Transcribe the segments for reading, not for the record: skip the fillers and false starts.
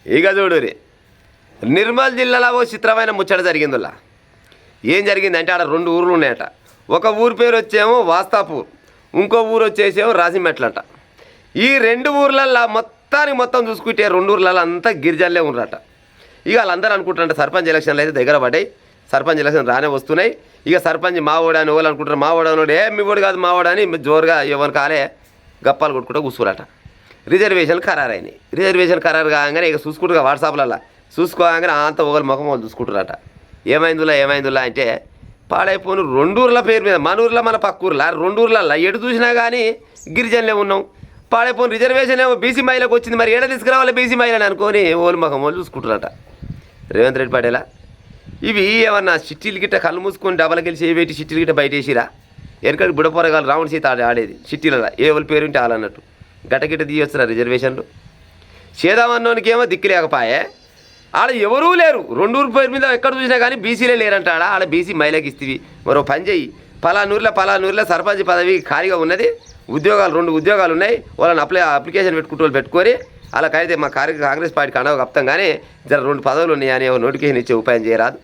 ఇక చూడురి నిర్మల్ జిల్లాలో ఓ చిత్రమైన ముచ్చట జరిగిందిలా. ఏం జరిగిందంటే ఆడ 2 ఊర్లు ఉన్నాయట. ఒక ఊరి పేరు వచ్చేమో వాస్తాపూర్, ఇంకో ఊరు వచ్చేసేమో రాసిమెట్లంట. ఈ 2 ఊర్లల్లో మొత్తం చూసుకుంటే 2 ఊర్లలో అంతా గిరిజనులే ఉన్నారట. ఇక వాళ్ళందరూ అనుకుంటారంట సర్పంచ్ ఎలక్షన్లు అయితే దగ్గర పడ్డాయి, సర్పంచ్ ఎలక్షన్ రానే వస్తున్నాయి. ఇక సర్పంచ్ మావోడు అని వాళ్ళు అనుకుంటారు, మావోడు అనోడు మీ ఓడు కాదు మావోడు అని జోరుగా ఎవరి కాలే గప్పాలు కొట్టుకుంటూ కూర్చోరట. రిజర్వేషన్లు ఖరారైనాయి. రిజర్వేషన్ ఖరారు కాగానే ఇక చూసుకుంటుగా వాట్సాప్లలో చూసుకోగానే అంత ఒకరి ముఖం వాళ్ళు చూసుకుంటారట. ఏమైందిలా అంటే పాడైపోను 2 ఊర్ల పేరు మీద, మన ఊర్లో మన పక్క ఊర్లో 2 ఊర్లల్లో ఎటు చూసినా కానీ గిరిజనులే ఉన్నాం. పాడైపోను రిజర్వేషన్ ఏమో బీసీ మహిళకు వచ్చింది, మరి ఏడ తీసుకురావాలి బీసీ మహిళని అనుకొని ఓలి ముఖం వాళ్ళు చూసుకుంటారట. రేవంత్ రెడ్డి పాటేలా ఇవి ఏమన్నా చిట్టీలు గిట్ట కళ్ళు మూసుకొని డబ్బలకి వెళ్ళి చేయబెట్టి చిట్టీలు గిట్ట బయట వేసిరా. వెనకటి బుడపొరగాలు రావణ సీత ఆడేది చిట్టీలలో ఏ వాళ్ళ పేరు ఉంటే వాళ్ళన్నట్టు గట్టగిట్ట తీయొచ్చురా రిజర్వేషన్లు. చేద్దామన్నోనికి ఏమో దిక్కు లేకపాయే, ఆడ ఎవరూ లేరు. 2 ఊరు పేరు మీద ఎక్కడ చూసినా కానీ బీసీలే లేరంట. ఆడ బీసీ మహిళకి ఇస్తేవి మరో పని చెయ్యి, పలానూరులో సర్పంచ్ పదవి ఖాళీగా ఉన్నది, 2 ఉద్యోగాలు ఉన్నాయి, వాళ్ళని అప్లికేషన్ పెట్టుకొని అలాగైతే మా కాంగ్రెస్ పార్టీకి అండవ కప్తాం కానీ జర 2 పదవులు ఉన్నాయని నోటిఫికేషన్ ఇచ్చే ఉపాయం చేయరాదు.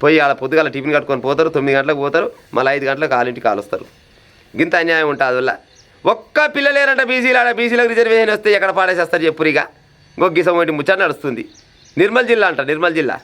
పోయి ఆడ పొద్దుగాల టిఫిన్ కట్టుకొని పోతారు, 9 గంటలకు పోతారు, మళ్ళీ 5 గంటలకు వాళ్ళింటికి కాలుస్తారు. గింత అన్యాయం ఉంటుంది. వల్ల ఒక్క పిల్లలేరంట బీసీలు. ఆడ బీసీలకు రిజర్వేషన్ వస్తే ఎక్కడ పాడేసేస్తారు చెప్పురిగా. గొగ్గిసం వంటి ముచ్చట నడుస్తుంది. నిర్మల్ జిల్లా.